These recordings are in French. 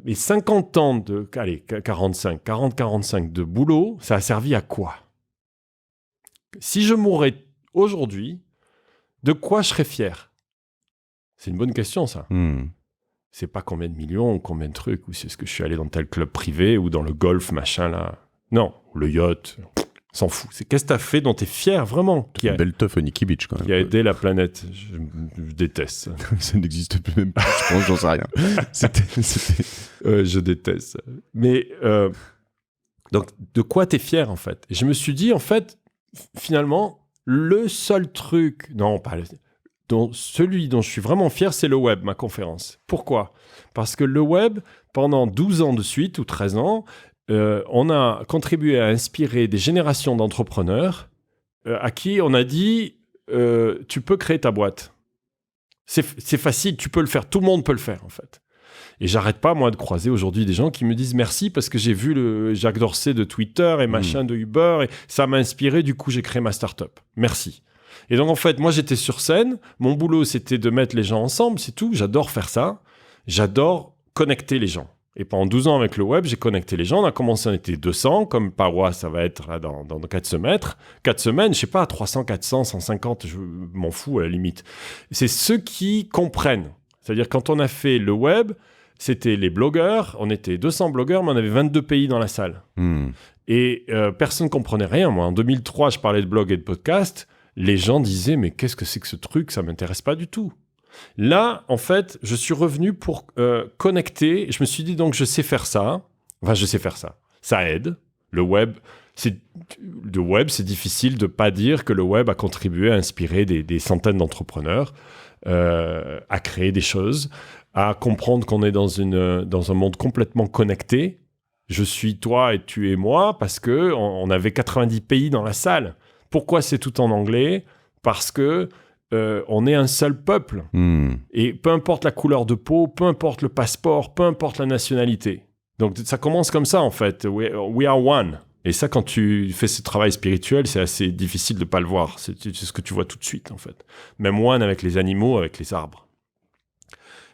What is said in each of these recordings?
mes 50 ans de, allez, 40-45 de boulot, ça a servi à quoi? Si je mourais aujourd'hui, de quoi je serais fier? C'est une bonne question, ça. C'est pas combien de millions, ou combien de trucs, ou c'est ce que je suis allé dans tel club privé, ou dans le golf, machin, là. Non, ou le yacht, s'en fout. C'est qu'est-ce que t'as fait dont t'es fier, vraiment? Une belle teuf au Nikki Beach, quand même. Qui a aidé la planète. Je déteste ça. Ça n'existe plus même pas, je pense, j'en sais rien. Je déteste ça. Mais, donc, de quoi t'es fier, en fait? Et je me suis dit, en fait, finalement, le seul truc... Non, pas... celui dont je suis vraiment fier, c'est le web, ma conférence. Pourquoi? Parce que le web, pendant 12 ans de suite, ou 13 ans, on a contribué à inspirer des générations d'entrepreneurs à qui on a dit tu peux créer ta boîte. C'est facile, tu peux le faire. Tout le monde peut le faire, en fait. Et j'arrête pas, moi, de croiser aujourd'hui des gens qui me disent merci parce que j'ai vu le Jacques Dorsey de Twitter et machin de Uber et ça m'a inspiré. Du coup, j'ai créé ma start-up. Merci. Et donc, en fait, moi, j'étais sur scène. Mon boulot, c'était de mettre les gens ensemble, c'est tout. J'adore faire ça. J'adore connecter les gens. Et pendant 12 ans avec le web, j'ai connecté les gens. On a commencé, on était 200. Comme Pawa, ça va être là, dans 4 semaines. 4 semaines, je sais pas, 300, 400, 150, je m'en fous à la limite. C'est ceux qui comprennent. C'est-à-dire, quand on a fait le web, c'était les blogueurs. On était 200 blogueurs, mais on avait 22 pays dans la salle. Et personne ne comprenait rien. Moi, en 2003, je parlais de blog et de podcast. Les gens disaient, mais qu'est-ce que c'est que ce truc? Ça ne m'intéresse pas du tout. Là, en fait, je suis revenu pour connecter. Je me suis dit, donc, je sais faire ça. Enfin, je sais faire ça. Ça aide. Le web, c'est difficile de ne pas dire que le web a contribué à inspirer des centaines d'entrepreneurs, à créer des choses, à comprendre qu'on est dans un monde complètement connecté. Je suis toi et tu es moi parce qu'on avait 90 pays dans la salle. Pourquoi c'est tout en anglais? Parce que on est un seul peuple. Et peu importe la couleur de peau, peu importe le passeport, peu importe la nationalité. Donc ça commence comme ça en fait. We are one. Et ça, quand tu fais ce travail spirituel, c'est assez difficile de ne pas le voir. C'est ce que tu vois tout de suite en fait. Même one avec les animaux, avec les arbres.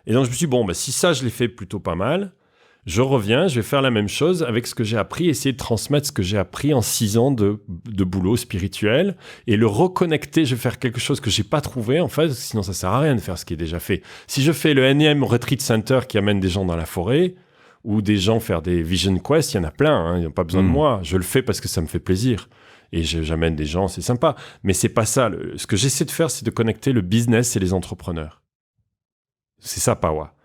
Et donc je me suis dit, bon, si ça je l'ai fait plutôt pas mal, je reviens, je vais faire la même chose avec ce que j'ai appris, essayer de transmettre ce que j'ai appris en 6 ans de boulot spirituel et le reconnecter. Je vais faire quelque chose que j'ai pas trouvé, en fait, sinon ça sert à rien de faire ce qui est déjà fait. Si je fais le énième retreat center qui amène des gens dans la forêt ou des gens faire des vision quests, il y en a plein, ils n'ont pas besoin de moi. Je le fais parce que ça me fait plaisir. Et j'amène des gens, c'est sympa. Mais c'est pas ça. Ce que j'essaie de faire, c'est de connecter le business et les entrepreneurs. C'est ça, Pawa.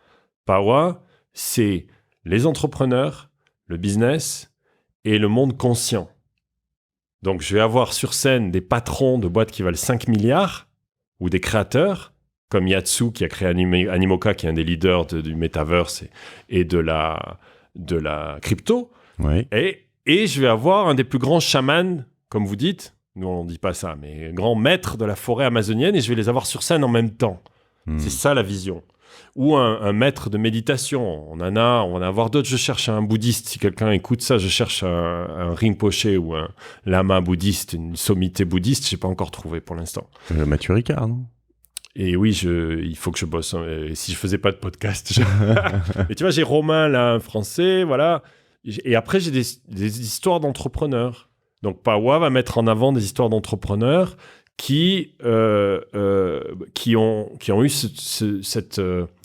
Pawa, c'est les entrepreneurs, le business et le monde conscient. Donc, je vais avoir sur scène des patrons de boîtes qui valent 5 milliards ou des créateurs, comme Yatsu qui a créé Animoca, qui est un des leaders du metaverse et de la crypto. Oui. Et je vais avoir un des plus grands chamans, comme vous dites, nous on ne dit pas ça, mais grands maîtres de la forêt amazonienne, et je vais les avoir sur scène en même temps. C'est ça la vision. Ou un maître de méditation. On va en avoir d'autres. Je cherche un bouddhiste. Si quelqu'un écoute ça, je cherche un Rinpoche ou un lama bouddhiste, une sommité bouddhiste. Je n'ai pas encore trouvé pour l'instant. Mathieu Ricard, non? Et oui, il faut que je bosse. Et si je faisais pas de podcast. Et tu vois, j'ai Romain, là, un français, voilà. Et après, j'ai des histoires d'entrepreneurs. Donc, Pawa va mettre en avant des histoires d'entrepreneurs qui ont eu cette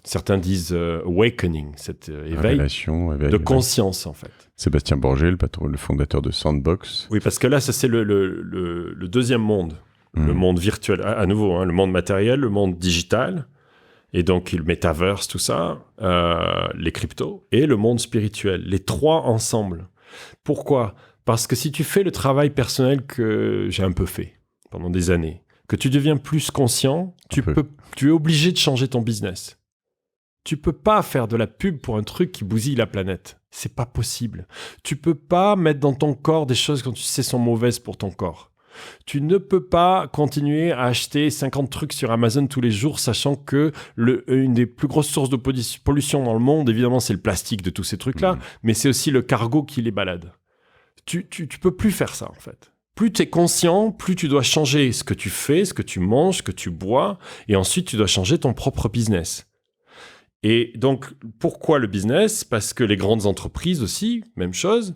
certains disent awakening, cet éveil de conscience en fait. Sébastien Borget, le fondateur de Sandbox. Oui, parce que là, ça c'est le deuxième monde, le monde virtuel, à nouveau, le monde matériel, le monde digital, et donc le metaverse, tout ça, les cryptos, et le monde spirituel, les trois ensemble. Pourquoi ? Parce que si tu fais le travail personnel que j'ai un peu fait pendant des années, que tu deviens plus conscient, tu es obligé de changer ton business. Tu peux pas faire de la pub pour un truc qui bousille la planète. C'est pas possible. Tu peux pas mettre dans ton corps des choses quand tu sais sont mauvaises pour ton corps. Tu ne peux pas continuer à acheter 50 trucs sur Amazon tous les jours, sachant que une des plus grosses sources de pollution dans le monde, évidemment, c'est le plastique de tous ces trucs-là, mais c'est aussi le cargo qui les balade. Tu peux plus faire ça, en fait. Plus tu es conscient, plus tu dois changer ce que tu fais, ce que tu manges, ce que tu bois, et ensuite tu dois changer ton propre business. Et donc, pourquoi le business ? Parce que les grandes entreprises aussi, même chose,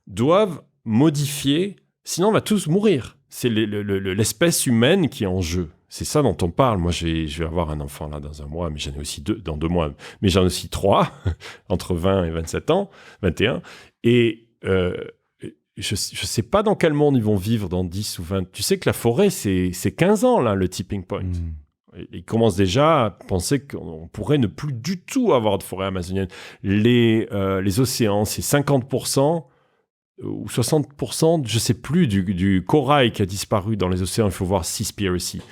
doivent modifier, sinon on va tous mourir. C'est l'espèce humaine qui est en jeu. C'est ça dont on parle. Moi, je vais avoir un enfant là dans un mois, mais j'en ai aussi 2 dans 2 mois. Mais j'en ai aussi 3, entre 20 et 27 ans, 21. Et je ne sais pas dans quel monde ils vont vivre dans 10 ou 20. Tu sais que la forêt, c'est 15 ans, là, le tipping point. Ils commencent déjà à penser qu'on pourrait ne plus du tout avoir de forêt amazonienne. Les océans, c'est 50% ou 60%, je ne sais plus, du corail qui a disparu dans les océans. Il faut voir Seaspiracy.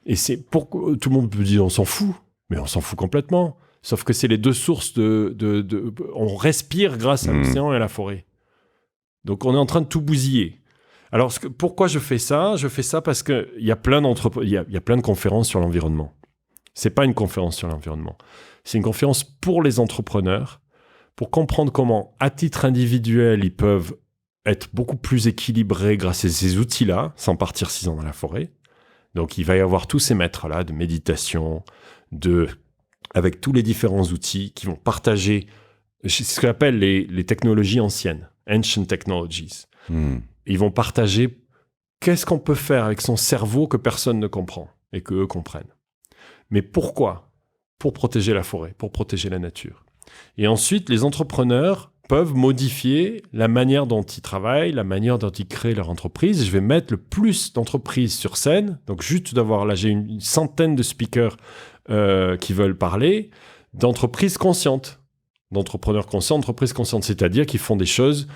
Et c'est pour tout le monde peut dire on s'en fout, mais on s'en fout complètement. Sauf que c'est les 2 sources on respire grâce à l'océan et à la forêt. Donc on est en train de tout bousiller. Alors pourquoi je fais ça ? Je fais ça parce qu'il y a plein il y a plein de conférences sur l'environnement. C'est pas une conférence sur l'environnement. C'est une conférence pour les entrepreneurs, pour comprendre comment, à titre individuel, ils peuvent être beaucoup plus équilibrés grâce à ces outils-là, sans partir 6 ans dans la forêt. Donc, il va y avoir tous ces maîtres-là de méditation, avec tous les différents outils qui vont partager ce qu'on appelle les technologies anciennes, ancient technologies. Ils vont partager qu'est-ce qu'on peut faire avec son cerveau que personne ne comprend et qu'eux comprennent. Mais pourquoi ? Pour protéger la forêt, pour protéger la nature. Et ensuite, les entrepreneurs peuvent modifier la manière dont ils travaillent, la manière dont ils créent leur entreprise. Je vais mettre le plus d'entreprises sur scène. Donc, juste d'avoir là, j'ai une centaine de speakers qui veulent parler d'entreprises conscientes, d'entrepreneurs conscients, d'entreprises conscientes, c'est-à-dire qui font des choses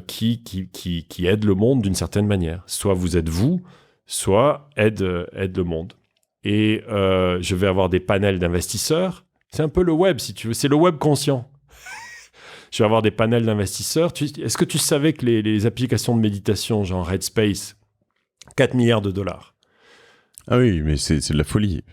qui aident le monde d'une certaine manière. Soit vous êtes vous, soit aide le monde. Et je vais avoir des panels d'investisseurs. C'est un peu le web, si tu veux. C'est le web conscient. Je vais avoir des panels d'investisseurs. Est-ce que tu savais que les applications de méditation, genre Headspace, 4 milliards de dollars ? Ah oui, mais c'est de la folie.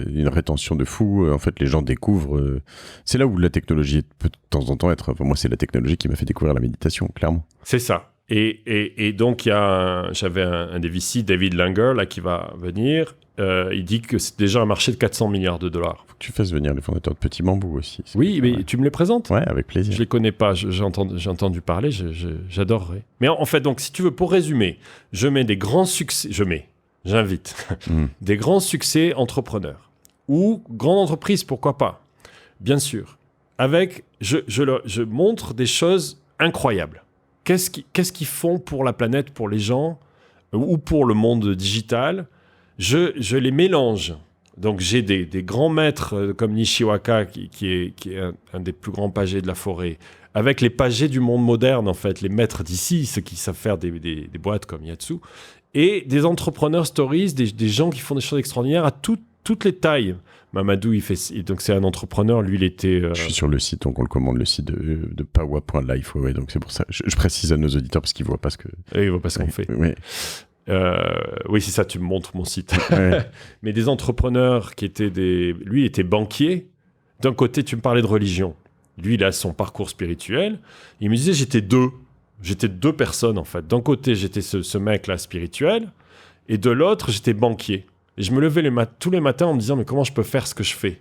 Une rétention de fou. En fait, les gens découvrent... C'est là où la technologie peut de temps en temps être... Enfin, moi, c'est la technologie qui m'a fait découvrir la méditation, clairement. C'est ça. Et donc, j'avais un des VC, David Langer, là, qui va venir. Il dit que c'est déjà un marché de 400 milliards de dollars. Faut que tu fasses venir les fondateurs de Petit Bambou aussi. Oui, mais tu me les présentes ? Ouais, avec plaisir. Je les connais pas, j'ai entendu parler, j'adorerais. Mais en fait, donc, si tu veux, pour résumer, je mets des grands succès, j'invite des grands succès entrepreneurs ou grandes entreprises, pourquoi pas, bien sûr. Je montre des choses incroyables. Qu'est-ce qu'ils font pour la planète, pour les gens ou pour le monde digital ? Je les mélange. Donc, j'ai des grands maîtres comme Nishiwaka, qui est un des plus grands pagés de la forêt, avec les pagés du monde moderne, en fait, les maîtres d'ici, ceux qui savent faire des boîtes comme Yatsu, et des entrepreneurs stories, des gens qui font des choses extraordinaires à toutes les tailles. Mamadou, donc c'est un entrepreneur, lui, il était... Je suis sur le site, donc on le commande, le site de pawa.life, ouais, donc c'est pour ça. Je précise à nos auditeurs, parce qu'ils ne voient pas ce que... Ils ne voient pas ce qu'on fait. Ouais. Oui, c'est ça, tu me montres mon site. Ouais. Mais des entrepreneurs qui étaient lui, il était banquier. D'un côté, tu me parlais de religion. Lui, il a son parcours spirituel. Il me disait, j'étais deux personnes, en fait. D'un côté, j'étais ce mec-là spirituel, et de l'autre, j'étais banquier. Et je me levais tous les matins en me disant, mais comment je peux faire ce que je fais ?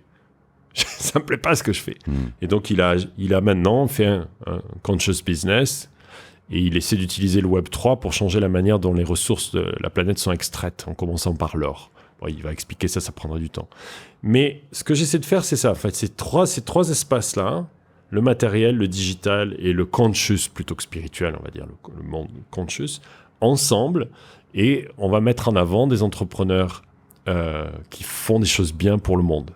Ça me plaît pas ce que je fais. Et donc, il a maintenant fait un conscious business, et il essaie d'utiliser le Web 3 pour changer la manière dont les ressources de la planète sont extraites, en commençant par l'or. Bon, il va expliquer ça prendra du temps. Mais ce que j'essaie de faire, c'est ça. En fait, ces trois espaces-là, le matériel, le digital et le conscious, plutôt que spirituel, on va dire, le monde conscious, ensemble. Et on va mettre en avant des entrepreneurs qui font des choses bien pour le monde.